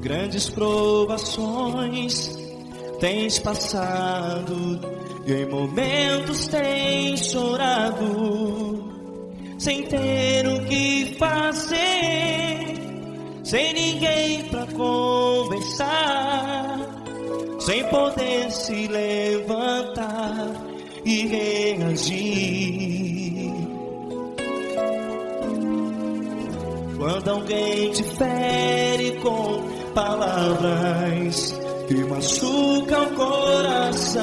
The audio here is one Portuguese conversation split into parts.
Grandes provações tens passado, e em momentos tens chorado, sem ter o que fazer, sem ninguém pra conversar, sem poder se levantar e reagir. Quando alguém te fere com palavras que machucam o coração,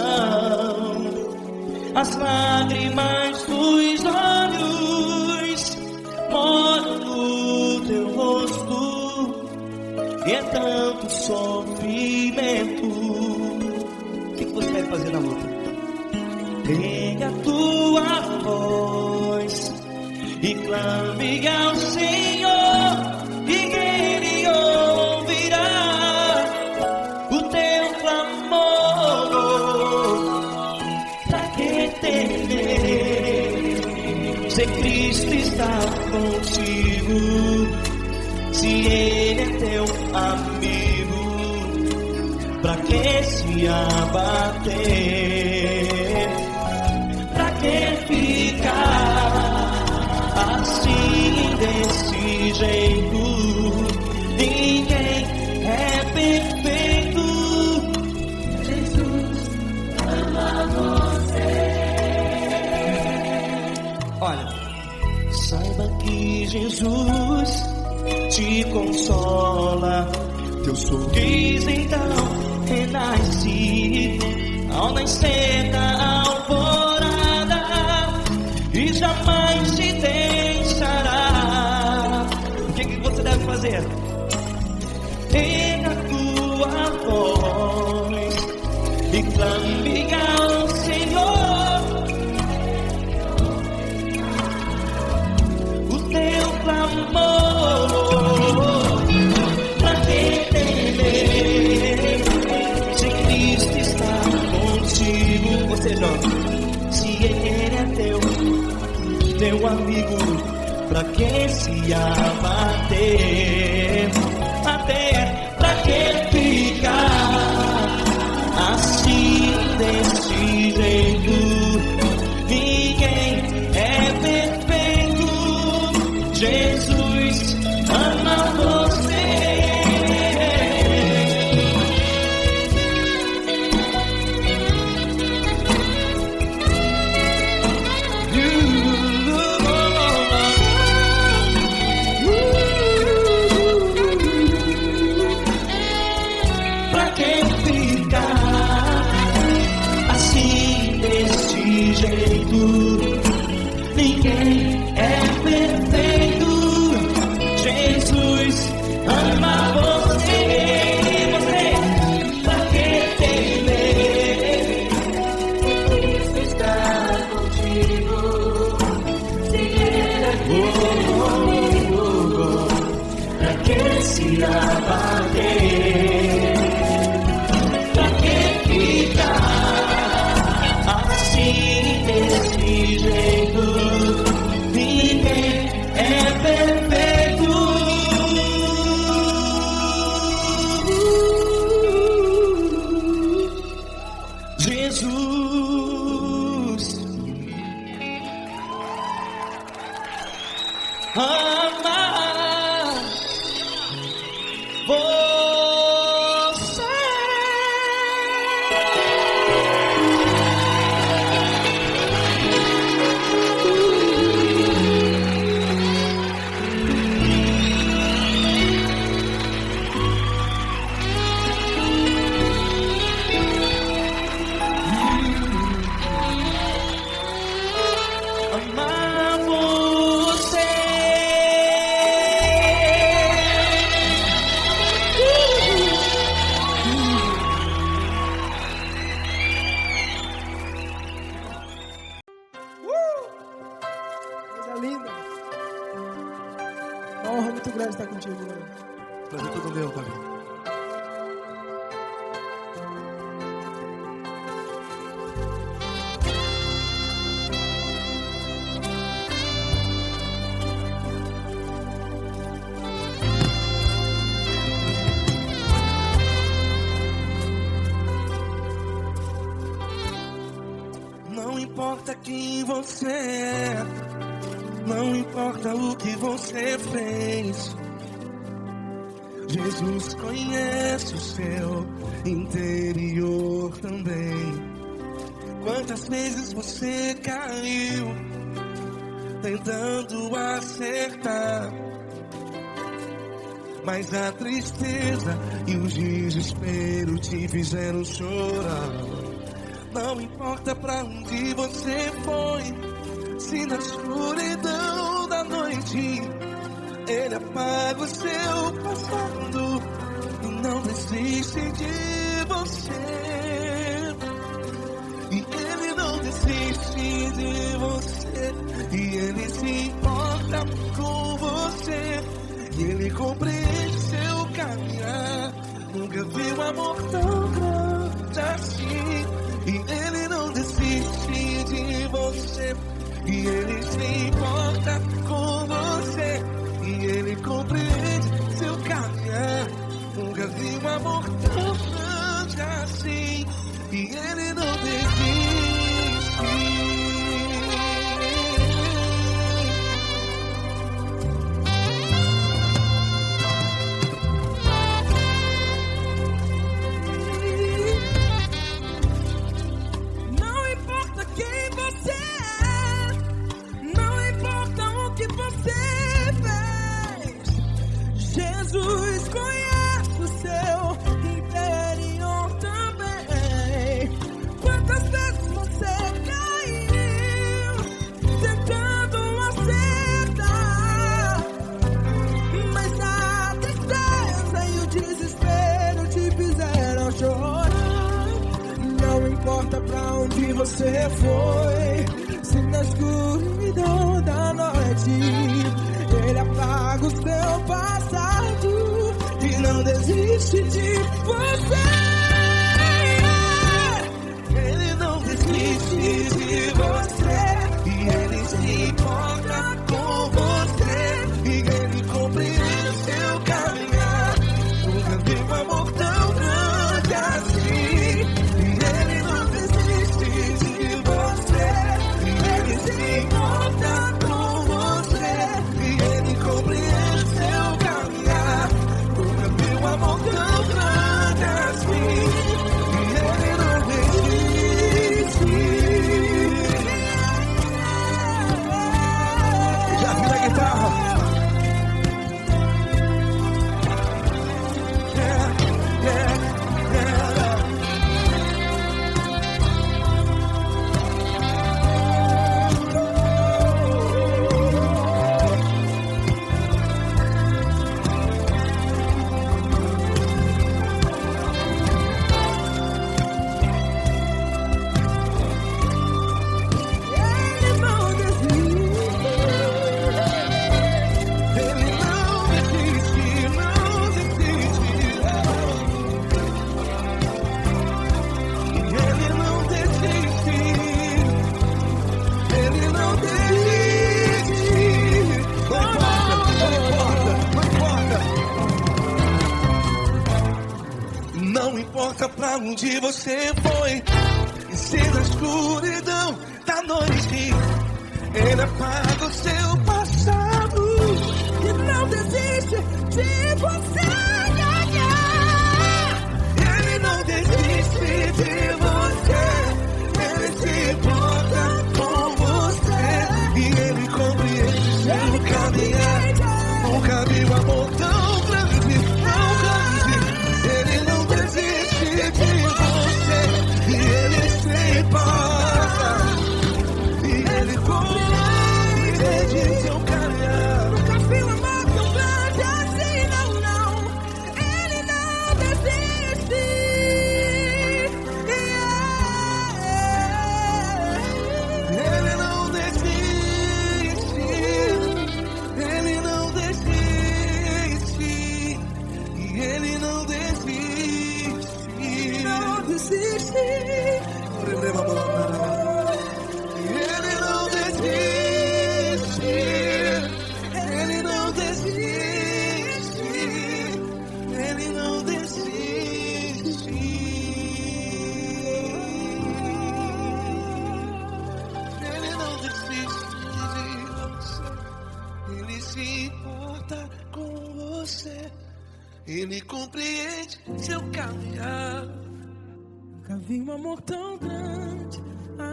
as lágrimas dos olhos moram no teu rosto, e é tanto sofrimento. O que você deve fazer na luta? Pega a tua voz e clame ao Senhor, e Ele ouvirá o teu clamor. Pra que temer, se Cristo está contigo, se Ele é teu amigo? Pra que se abater? Pra que ficar assim, desse jeito? Ninguém é perfeito. Jesus ama você. Olha, saiba que Jesus te consola, teu sorriso então renasce ao nascer da alvorada, e jamais te deixará. O que você deve fazer? Pega a tua voz e clame ao Senhor, o teu clamor. Pra que temer, se Cristo está contigo? Ou seja, se Ele é teu amigo, pra que se abater? Até pra que ficar assim, desse jeito? Ninguém é perfeito. Jesus ama você. Ninguém é perfeito. Jesus ama você. Pra que temer? Cristo está contigo. Se Ele é comigo, pra que se abater? Pra que ficar assim, desse jeito? Ninguém é perfeito. Jesus ama você. Uma honra muito grande estar contigo, Lord. Prazer todo meu, Pai. importa quem você é, não importa o que você fez, Jesus conhece o seu interior também. Quantas vezes você caiu tentando acertar, mas a tristeza e o desespero te fizeram chorar. Não importa pra onde você foi, se na escuridão da noite Ele apaga o seu passado e não desiste de você. E Ele não desiste de você, e Ele se importa com você, e Ele compreende seu caminhar. Nunca vi um amor tão grande assim. E Ele não desiste de você, e Ele se importa com você, e Ele compreende seu caminhar. Nunca vi um amor tão grande assim. E Ele não desiste. Não importa quem você é, não importa o que você fez, Jesus conhece o seu interior também. Quantas vezes você caiu tentando acertar, mas a tristeza e o desespero te fizeram chorar. Não importa pra onde você foi, se na escuridão da noite Ele apaga o seu passado e não desiste de você. Ele não desiste de você, e Ele se importa com você, e Ele compreende seu caminhar. Nunca vi um amor tão grande assim. E Ele não desiste de você, e Ele se importa com você, e Ele compreende seu caminhar. Nunca vi um amor tão grande assim. E Ele não desiste. Já vi a guitarra. Ele não desiste. Ele não desiste, não desiste. Ele não desiste. Ele não desiste. Não importa pra onde você foi, e se na escuridão da noite Ele apaga o seu passado E não desiste de você. Ele não desiste de você, Ele se importa com você, e Ele compreende seu caminhar. Nunca vi um amor tão grande, tão grande. Ele não desiste de você, e Ele se importa, e Ele compreende seu caminhar. Nunca vi um amor tão grande assim, não, não. Ele não desiste. Ele não desiste. se importa com você. Ele compreende seu caminhar. Nunca vi um amor tão grande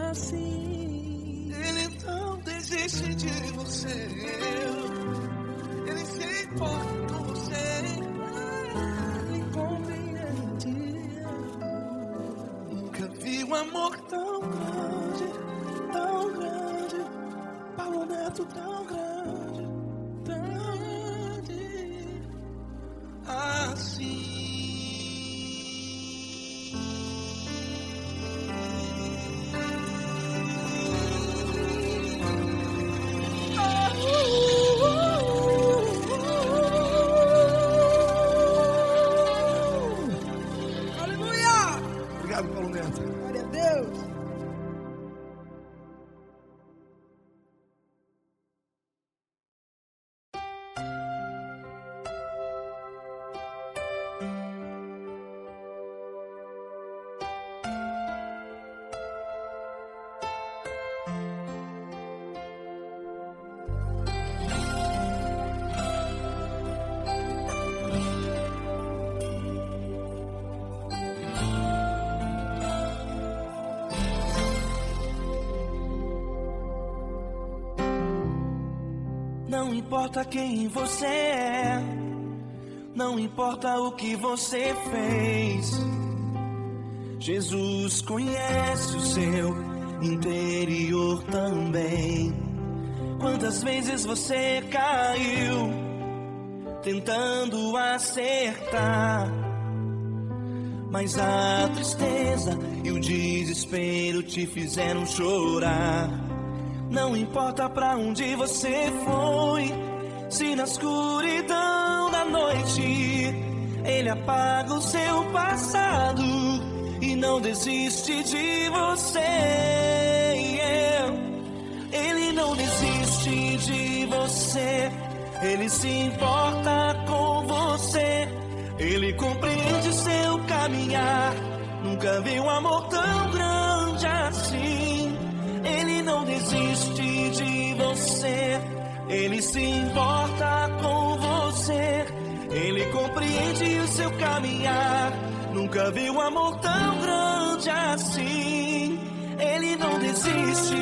assim. Ele não desiste de você. Ele se importa com você. Ele compreende. Nunca vi um amor tão grande, tão grande. Paulo Neto tão grande, tão grande assim. Obrigado, Paulo Neto. Glória a Deus. Não importa quem você é, não importa o que você fez, Jesus conhece o seu interior também. Quantas vezes você caiu tentando acertar, mas a tristeza e o desespero te fizeram chorar. Não importa pra onde você foi, se na escuridão da noite Ele apaga o seu passado e não desiste de você. Ele não desiste de você, Ele se importa com você. Ele compreende seu caminhar. Nunca vi um amor tão grande assim. Ele não desiste de você, Ele se importa com você. Ele compreende o seu caminhar. Nunca vi um amor tão grande assim. Ele não desiste.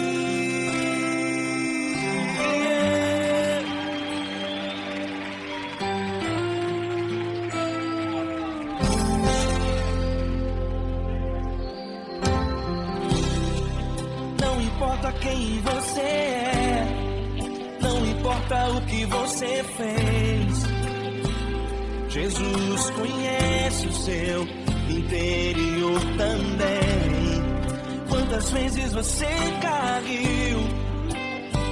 Não importa quem você é, não importa o que você fez, Jesus conhece o seu interior também. Quantas vezes você caiu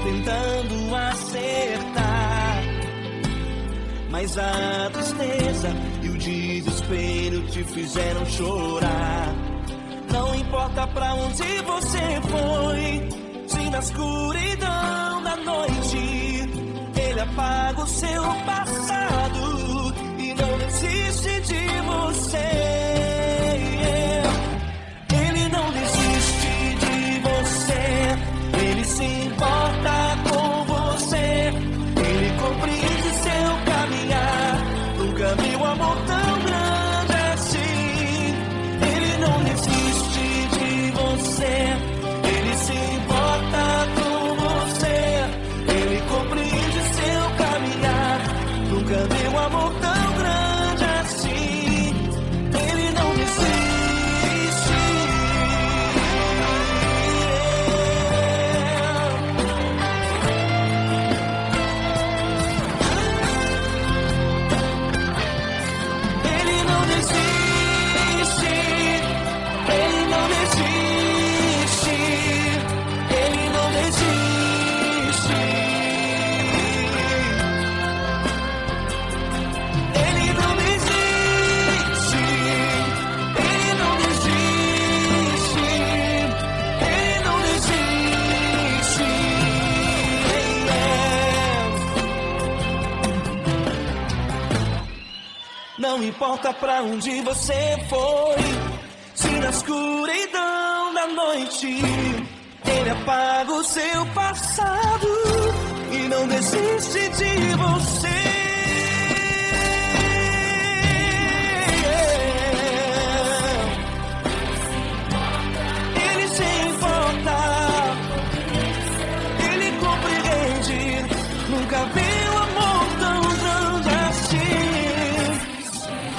tentando acertar, mas a tristeza e o desespero te fizeram chorar. Não importa pra onde você foi, se na escuridão da noite Ele apaga o seu passado e não desiste de você. Ele não desiste de você, Ele se importa com você. Ele compreende seu caminhar. Nunca vi um amor tão grande assim. Ele não desiste de você, Ele se importa com você. Ele compreende seu caminhar. Nunca vi um amor tão grande assim. Ele não desiste. Ele não desiste. Ele não desiste. Ele não desiste. Ele não desiste. Ele não desiste. Ele não desiste. Não importa pra onde você foi, se na escuridão da noite Ele apaga o seu passado e não desiste de você. Ele se importa, ele compreende. Nunca vi um amor tão grande assim.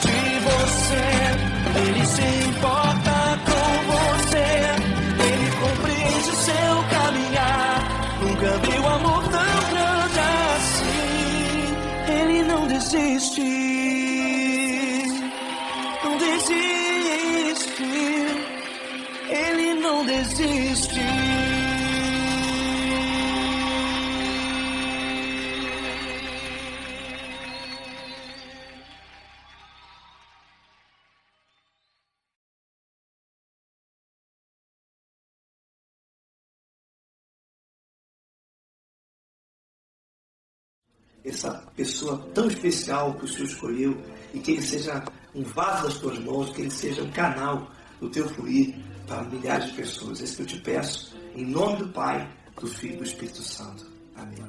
De você, ele se importa com você. Ele compreende o seu caminhar. Nunca vi um amor tão grande assim. Ele não desiste, não desiste. Ele não desiste. Essa pessoa tão especial que o Senhor escolheu, e que ele seja um vaso das tuas mãos, que ele seja um canal do teu fluir para milhares de pessoas. É isso que eu te peço, em nome do Pai, do Filho e do Espírito Santo. Amém.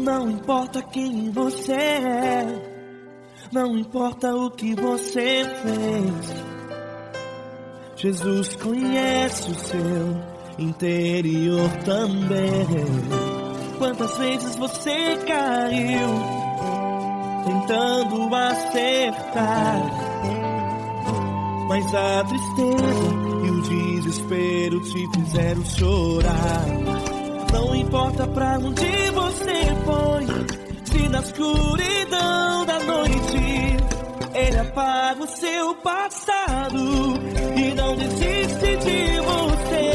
Não importa quem você é, não importa o que você fez, Jesus conhece o seu interior também. Quantas vezes você caiu tentando acertar, mas a tristeza e o desespero te fizeram chorar. Não importa pra onde você foi, se na escuridão da noite Ele apaga o seu passado e não desiste de você.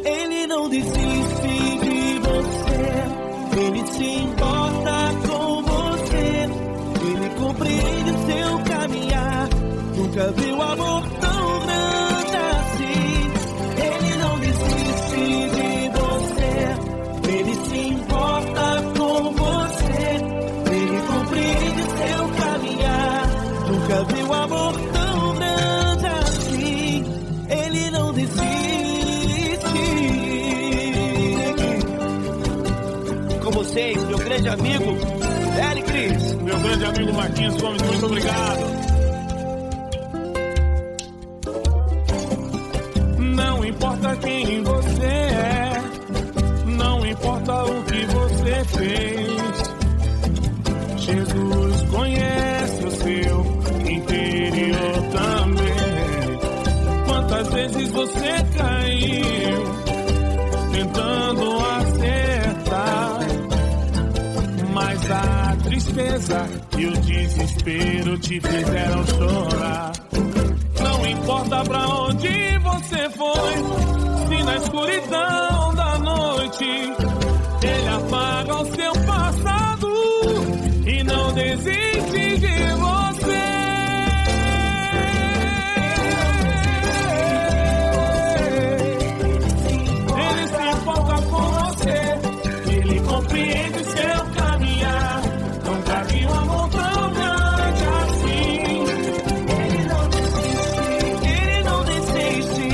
Ele não desiste de você. Ele se importa com você. Ele compreende o seu caminhar. Nunca viu amor tão grande assim. Ele não desiste de você. Ele se importa com você. Ele compreende o seu caminhar. Nunca viu amor tão grande assim. Ele não desiste. Com vocês, meu grande amigo Eli Cris. Meu grande amigo Marquinhos Gomes, muito obrigado. Não importa quem você é, não importa o que você fez, Jesus conhece o seu interior também. Quantas vezes você caiu tentando acertar, mas a tristeza e o desespero te fizeram chorar. Não importa pra onde você foi, se na escuridão da noite Ele apaga o seu passado e não desiste de você. Ele se importa com você, Ele compreende o seu caminhar. Nunca vi um amor tão grande assim. Ele não desiste, Ele não desiste.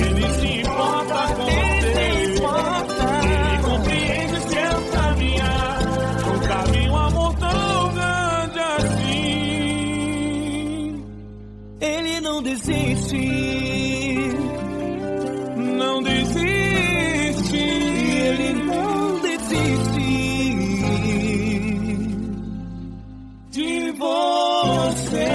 Ele se importa com você, Ele compreende o seu caminhar. Nunca vi um amor tão grande assim. Ele não desiste. Não desiste. Ele não desiste De você.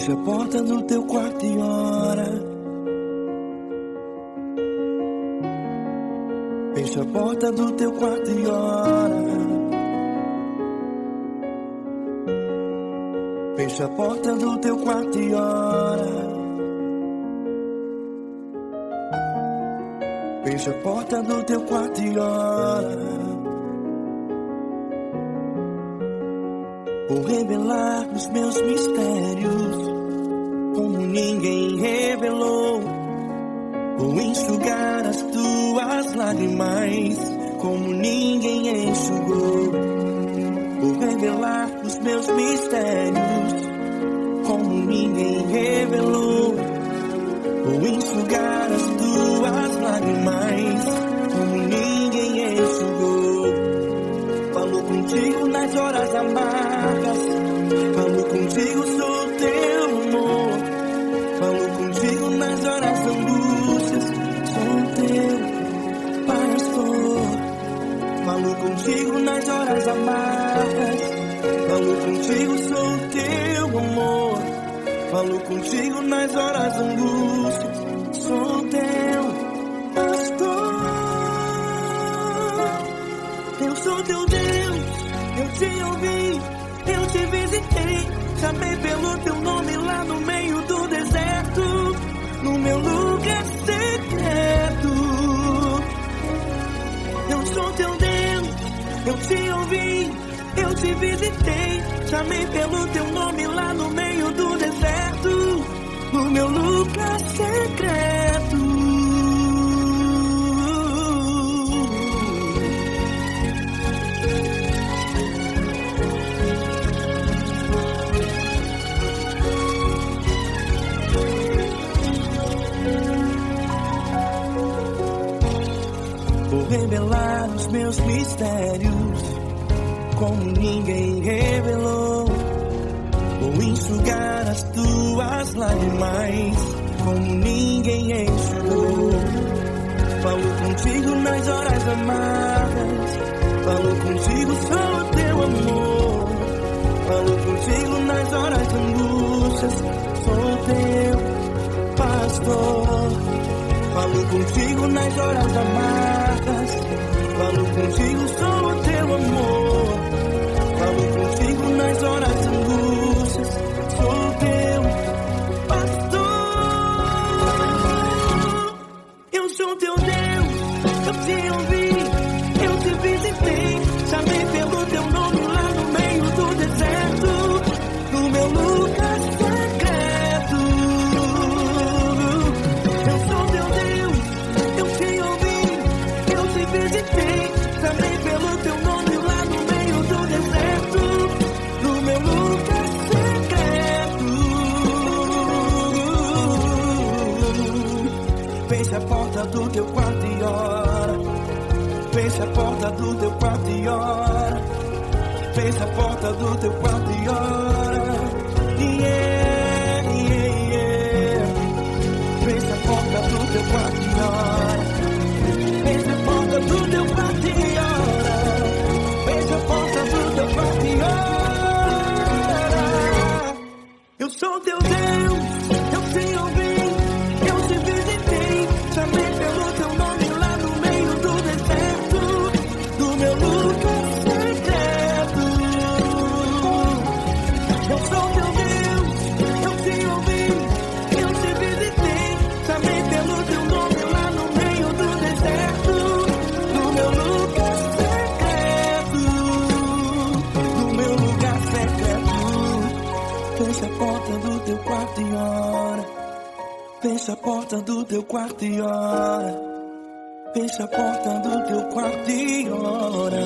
Fecha a porta do teu quarto e ora. Fecha a porta do teu quarto e ora. Fecha a porta do teu quarto e ora. Fecha a porta do teu quarto e ora. Vou revelar os meus mistérios como ninguém revelou. Vou enxugar as tuas lágrimas como ninguém enxugou. Vou revelar os meus mistérios como ninguém revelou. Vou enxugar as tuas lágrimas como ninguém enxugou. Falo contigo nas horas amargas, falo contigo, sou teu amor. Falo contigo nas horas angústias, sou teu pastor. Falo contigo nas horas amargas, falo contigo, sou teu amor. Falo contigo nas horas angústias, sou teu pastor. Eu sou teu Deus, eu te ouvi, eu te visitei. Chamei pelo teu nome lá no meio do deserto, no meu lugar secreto. Eu sou teu Deus, eu te ouvi, eu te visitei. Chamei pelo teu nome lá no meio do deserto, no meu lugar secreto. Vou revelar os meus mistérios como ninguém revelou. Vou enxugar as tuas lágrimas como ninguém enxugou. Falo contigo nas horas amargas, falo contigo, sou teu amor. Falo contigo nas horas angústias, sou teu pastor. Falo contigo nas horas amargas, falo contigo, sou teu amor. Falo contigo nas horas angústias, sou teu pastor. Eu sou teu Deus, eu te ouvi, eu te visitei. Chamei pelo teu nome lá no meio do deserto, no meu lugar secreto. Eu sou teu Deus, eu te ouvi, eu te visitei. Chamei pelo teu nome lá no meio do deserto, no meu lugar secreto. Fecha a porta do teu quarto e ora. Fecha a porta do teu quarto e ora. Fecha a porta do teu quarto e ora. Yeah, yeah, yeah. Fecha a porta do teu quarto e ora. Fecha a porta do teu quarto e ora. Fecha a porta do teu quarto e ora. Eu sou teu Deus, eu te ouvi, eu te visitei. Chamei pelo teu nome lá no meio do deserto, do meu lugar secreto. Eu sou teu Deus, eu te ouvi, eu te visitei. Chamei pelo teu nome lá no meio do deserto, do meu lugar secreto, do meu lugar secreto. Fecha a porta do teu quarto e ora. Fecha a porta do teu quarto e ora. Fecha a porta do teu quarto e ora.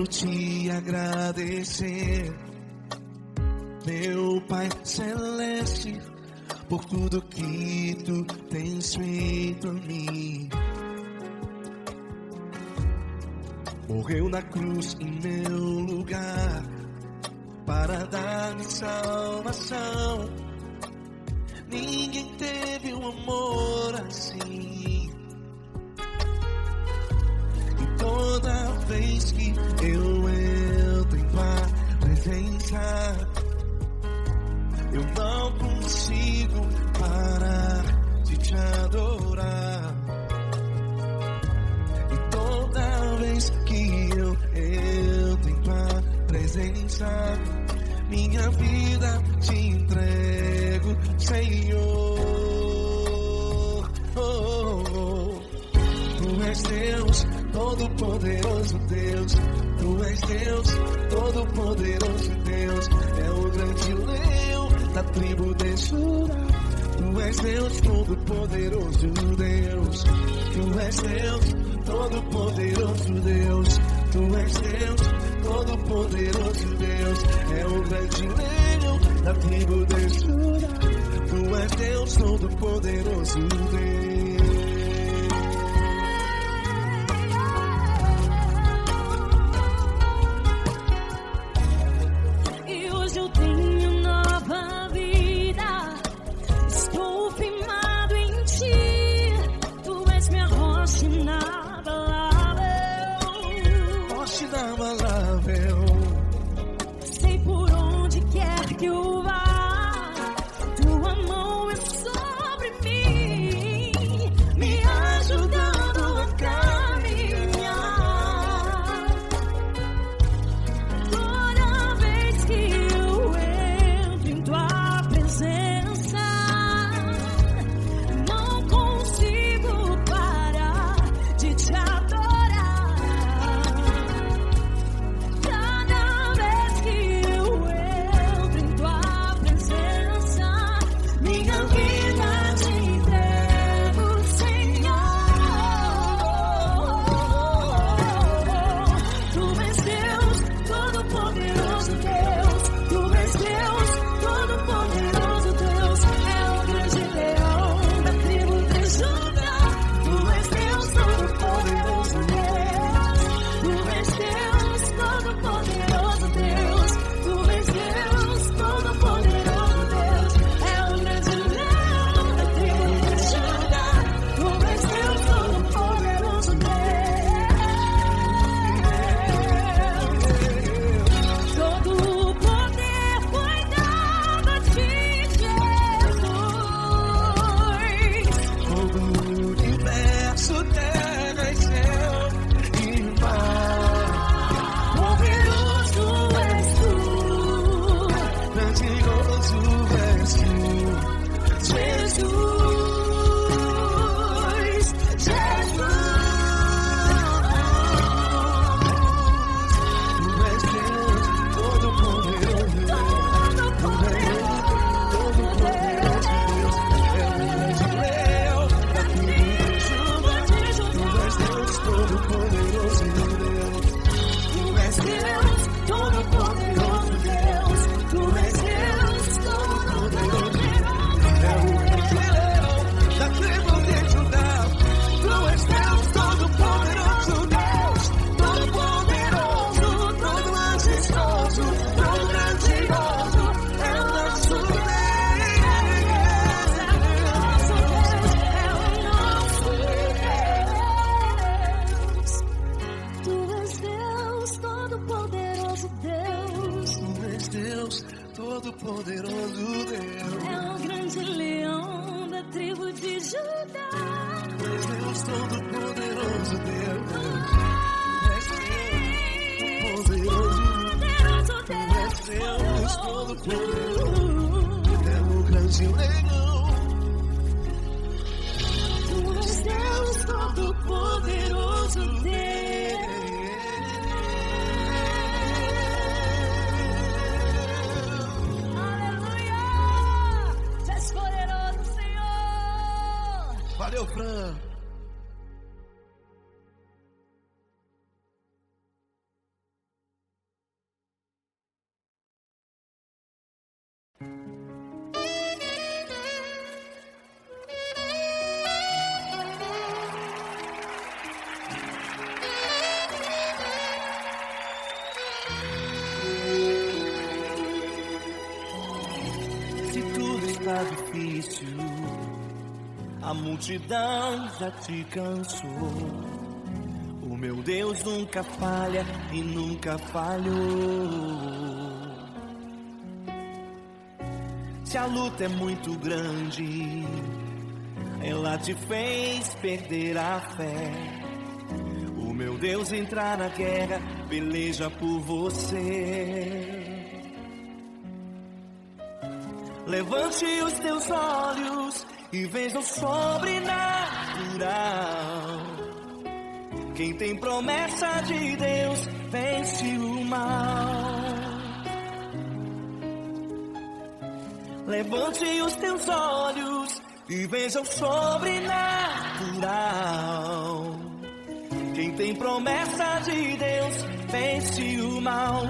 quero te agradecer, meu Pai Celeste, por tudo que tu tens feito a mim. Morreu na cruz em meu lugar para dar-me salvação. Ninguém teve um amor assim. E toda vez que eu entro em tua presença, eu não consigo parar de te adorar. E toda vez que eu entro em tua presença, minha vida te entrego, Senhor. Tu és Deus, todo-poderoso Deus. Tu és Deus, todo-poderoso Deus. É o grande leão da tribo de Judá. Tu és Deus, todo-poderoso Deus. Tu és Deus, todo-poderoso Deus. Tu és Deus, todo-poderoso Deus. É o grande leão da tribo de Judá. Tu és Deus, todo-poderoso Deus. Sei por onde quer que eu vá, tua mão é sobre mim, me ajudando a caminhar. Toda vez que eu entro em tua presença, não consigo parar de te adorar. Todo-poderoso Deus. É o grande leão da tribo de Judá. Tu és Deus, todo-poderoso Deus. Tu és Deus, todo-poderoso. É o grande leão. Tu és Deus, todo-poderoso Deus. Valeu, Fran. difícil, a multidão já te cansou. O meu Deus nunca falha e nunca falhou. Se a luta é muito grande, ela te fez perder a fé. O meu Deus entrar na guerra, peleja por você. Levante os teus olhos e veja o sobrenatural. Quem tem promessa de Deus vence o mal. Levante os teus olhos e veja o sobrenatural. Quem tem promessa de Deus vence o mal,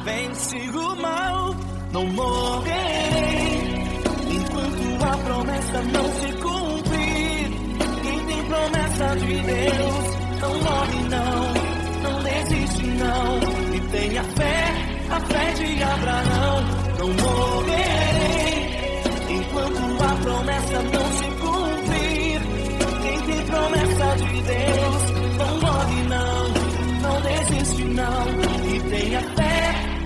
vence o mal. Não morrerei enquanto a promessa não se cumprir. Quem tem promessa de Deus não morre não, não desiste não. E tenha a fé de Abraão. Não morrerei enquanto a promessa não se cumprir. Quem tem promessa de Deus não morre não, não desiste não. E tenha a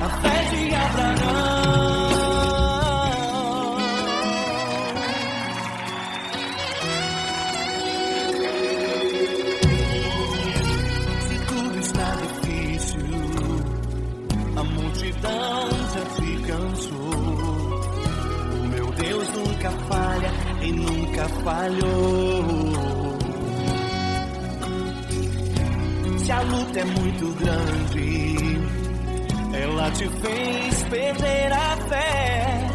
fé de Abraão. Se tudo está difícil, a multidão já te cansou. O meu Deus nunca falha e nunca falhou. Se a luta é muito grande, ela te fez perder a fé.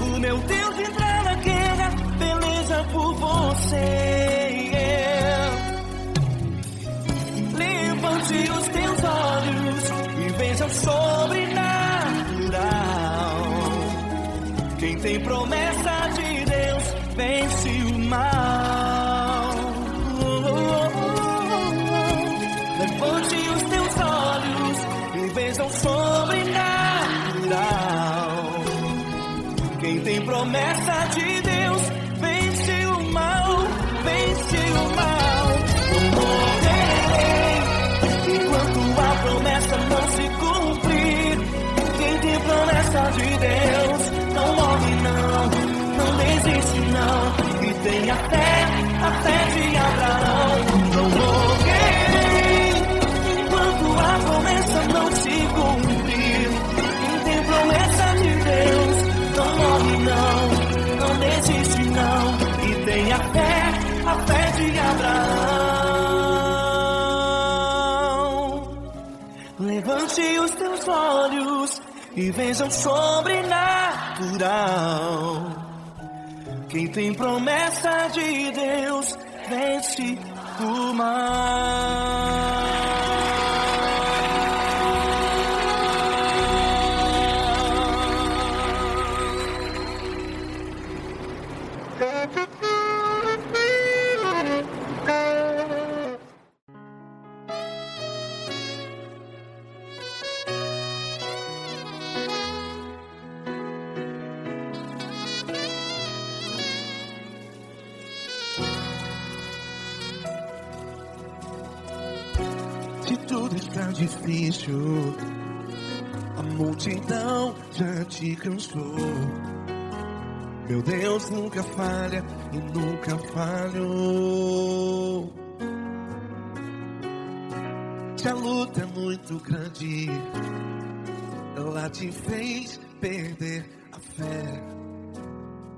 O meu Deus entrar na guerra, peleja por você. Levante os teus olhos e veja o sobrenatural. Quem tem promessa de Deus vence o mal. Levante os teus olhos e veja o sobrenatural. Quem tem promessa de Deus vence o mal, vence o mal. Não morrerei enquanto a promessa não se cumprir. Quem tem promessa de Deus não morre não, não desiste não. E tem a fé de Abraão. Não morrerei enquanto a promessa não se cumprir. Quem tem promessa de Deus não morre não, não desiste não. E tem a fé de Abraão. Levante os teus olhos e veja o sobrenatural. Quem tem promessa de Deus vence o mal. Se tudo está difícil, a multidão já te cansou. Meu Deus nunca falha e nunca falhou. Se a luta é muito grande, ela te fez perder a fé.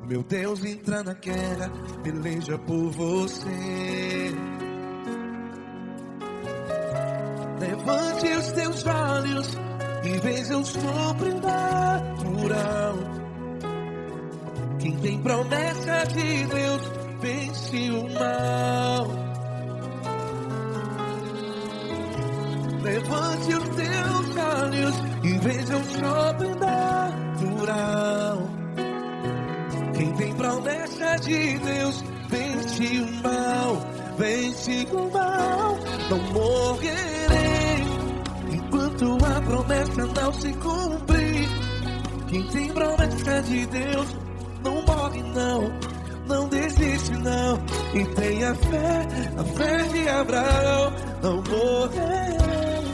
Meu Deus entra na guerra, peleja por você. Levante os teus olhos e veja o sobrenatural. Quem tem promessa de Deus vence o mal. Levante os teus olhos e veja o sobrenatural. Quem tem promessa de Deus vence o mal, vence o mal. Não morrerei enquanto a promessa não se cumprir. Quem tem promessa de Deus não morre não, não desiste não. E tenha fé, a fé de Abraão, não morrerei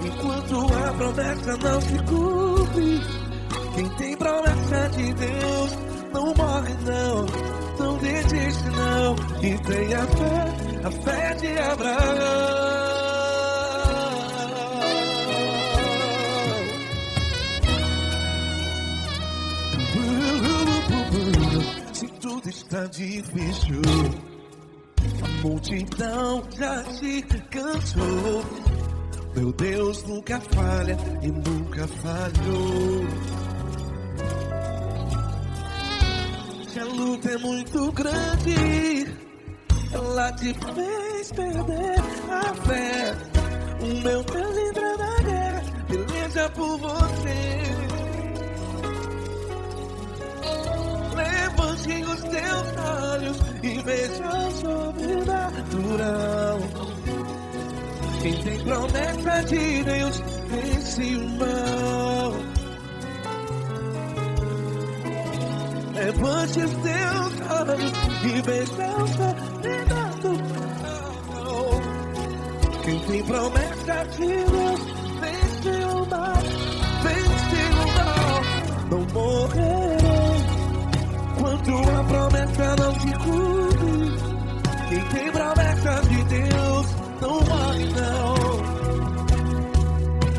enquanto a promessa não se cumpre. Quem tem promessa de Deus não morre não, não desiste não. E tenha fé, a fé de Abraão. Se tudo está difícil, a multidão já se cansou, meu Deus nunca falha e nunca falhou. Se a luta é muito grande, ela te fez perder a fé. O meu Deus entra na guerra, peleja por você. Levante os teus olhos e veja o sobrenatural. Quem tem promessa de Deus vence o mal. Levante os teus olhos e veja o sobrenatural. Quem tem promessa de Deus vence o mal, vence o mal. Não morrerei enquanto a promessa não se cumpre. Quem tem promessa de Deus não morre não.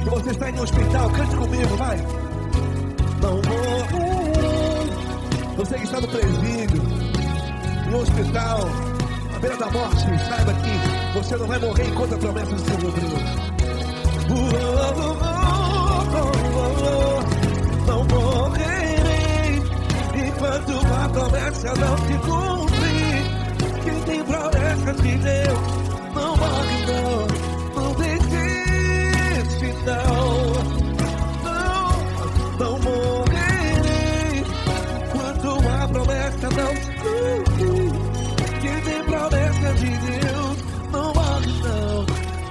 Se você está em um hospital, cante comigo, vai. Não morrerei. Você que está no presídio, no hospital, à beira da morte, saiba que você não vai morrer enquanto a promessa não se cumprir. Não morrerei enquanto a promessa não se cumprir. Quem tem promessa de Deus não morre não, não desiste não. Não morrerei enquanto a promessa não se cumprir. Quem tem promessa de Deus não morre não,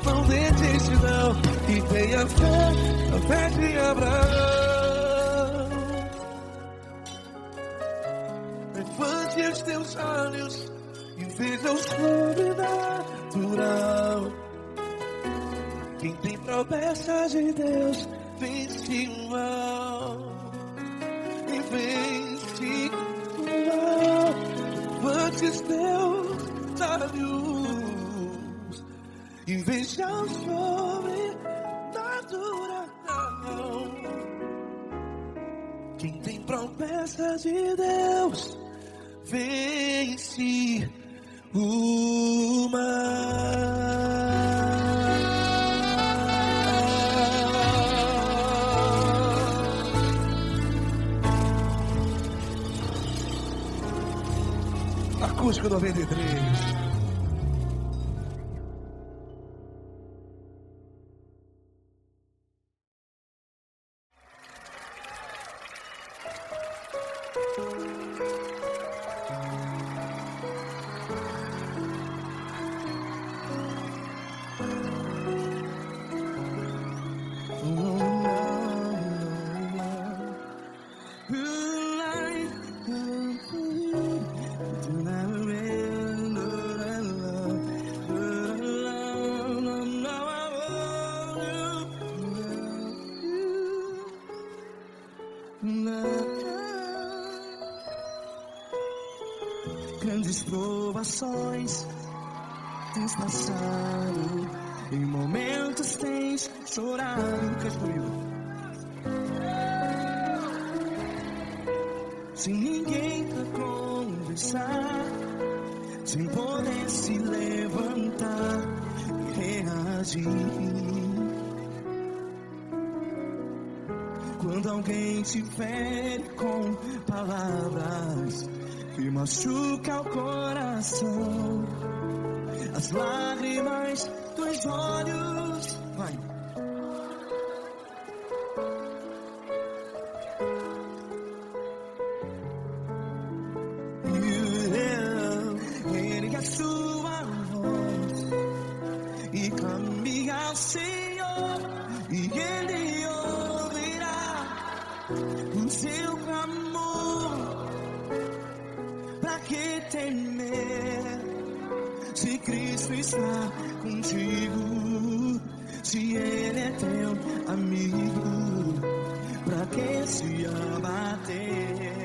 não desiste não. E tenha fé, a fé de Abraão. Levante os teus olhos e veja o sobrenatural. Quem tem promessa de Deus vence o mal. E vence o mal. Levante os teus olhos e veja o sobrenatural. Quem tem promessa de Deus vence o mal. Acústico 93. Grandes provações tens passado, em momentos tens chorado, sem ninguém pra conversar, sem poder se levantar e reagir. Quando alguém te fere com palavras que machuca o coração, as lágrimas dos olhos, vai. Ergue a sua voz e clame ao Senhor, e Ele ouvirá o seu clamor. pra que temer? Se Cristo está contigo, se Ele é teu amigo, pra que se abater?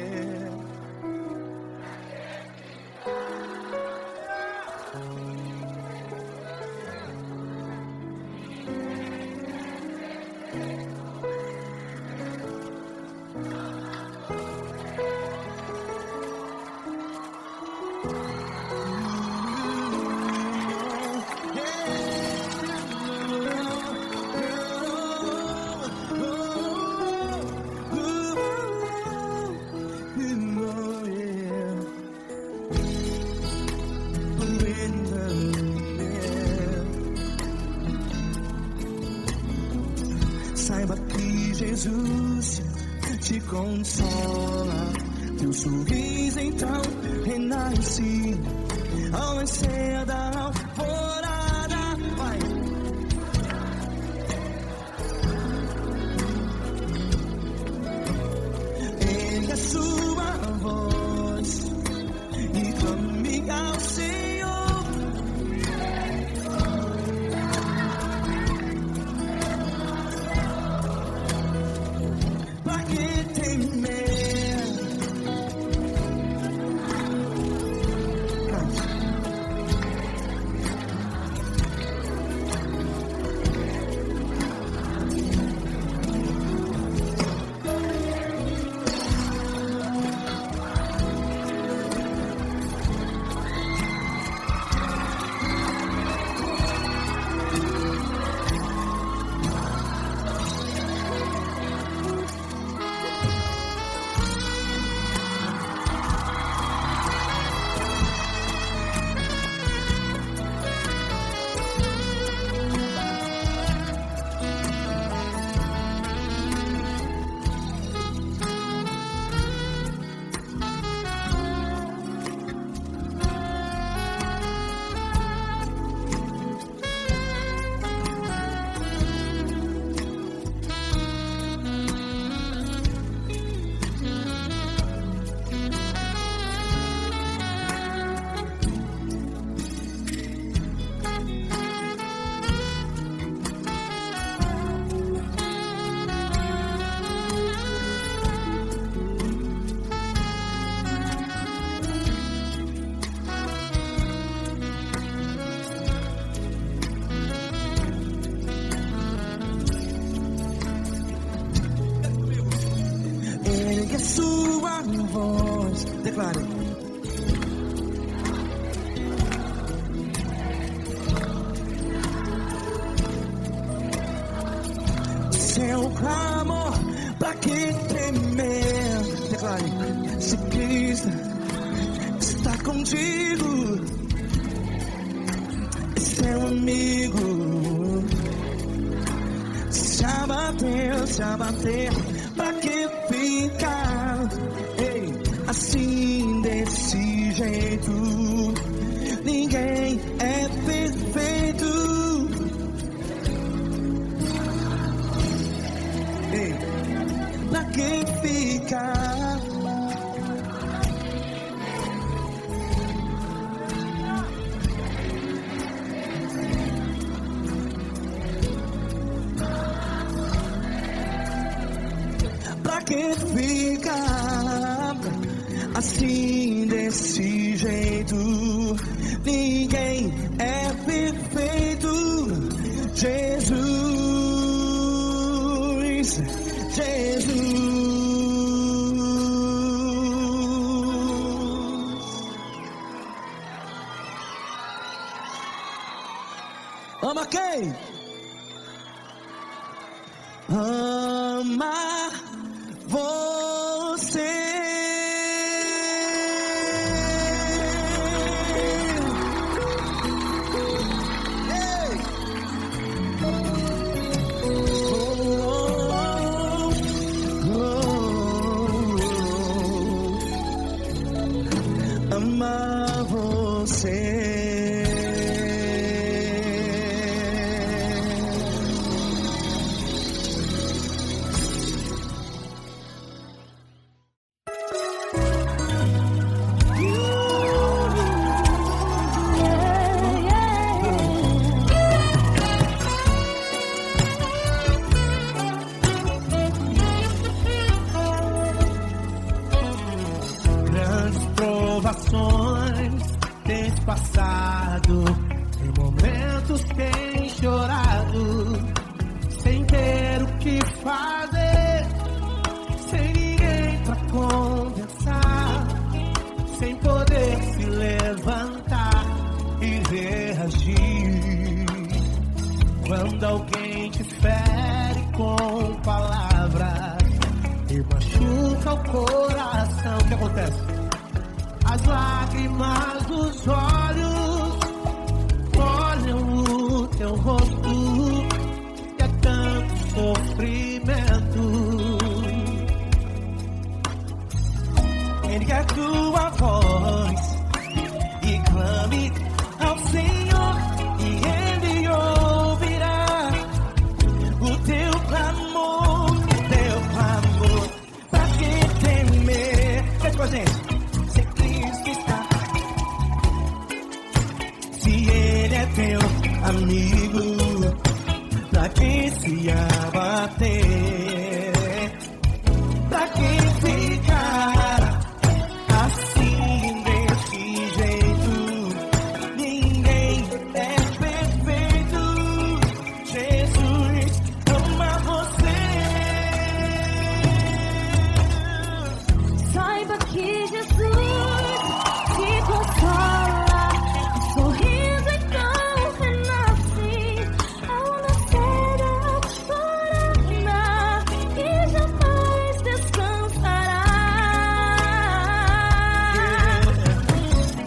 Saiba que Jesus te consola, teu sorriso então renasce ao nascer da alvorada. Vai. Erga sua voz e clame ao Senhor. Pra que temer? Ergue sua voz, declare. Seu clamor, pra que temer? Declare. Se Cristo está contigo, é seu amigo. Se abater, pra que ficar? Ei, assim desse jeito, ninguém é perfeito. Ei, pra que ficar? Pra que ficar assim desse jeito? Ninguém é perfeito. Jesus, Jesus. Ama quem? Ama você. Ei. Ama você. You passado, em momentos tem chorado, sem ter o que fazer, sem ninguém pra conversar, sem poder se levantar e reagir. Quando alguém te fere com palavras e machuca o coração, o que acontece? As lágrimas dos olhos molham o teu rosto, e é tanto sofrimento. Ergue a tua voz e clame ao Senhor, e Ele ouvirá o teu clamor, pra que temer? Cante com a gente. Se Cristo está, se Ele é teu amigo, pra que se abater? Pra que ficar assim desse jeito? Ninguém é perfeito. Jesus ama você. Saiba que Jesus te consola, o sorriso então renasce ao nascer a chorará e jamais descansará.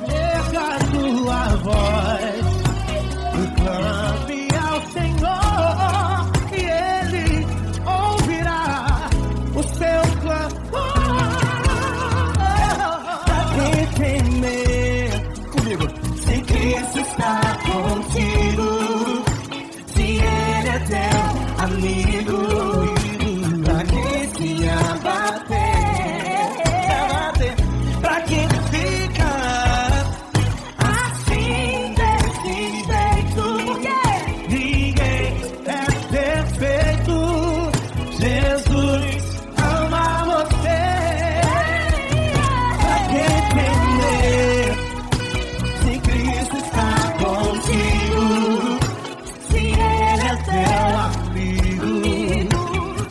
Erga a tua voz e clame ao Senhor, e Ele ouvirá o seu clamor. Pra que temer? Comigo. Se Cristo está contigo, se Ele é teu amigo, pra que se abater? Pra que ficar assim desse jeito? Ninguém é perfeito. Jesus ama você. Pra que temer? Se Cristo está contigo, se Ele é teu amigo,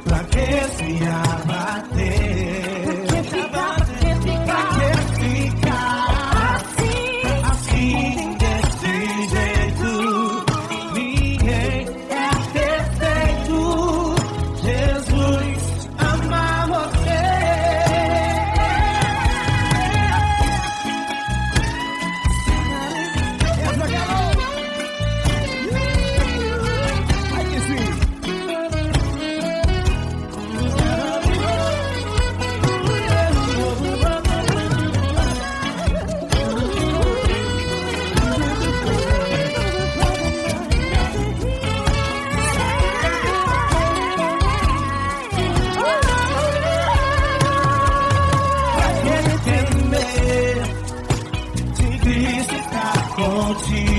pra que se abater? Pra que ficar assim desse jeito? Ninguém é perfeito. Jesus ama você. Aí que sim. Pra que temer? Se Cristo está contigo,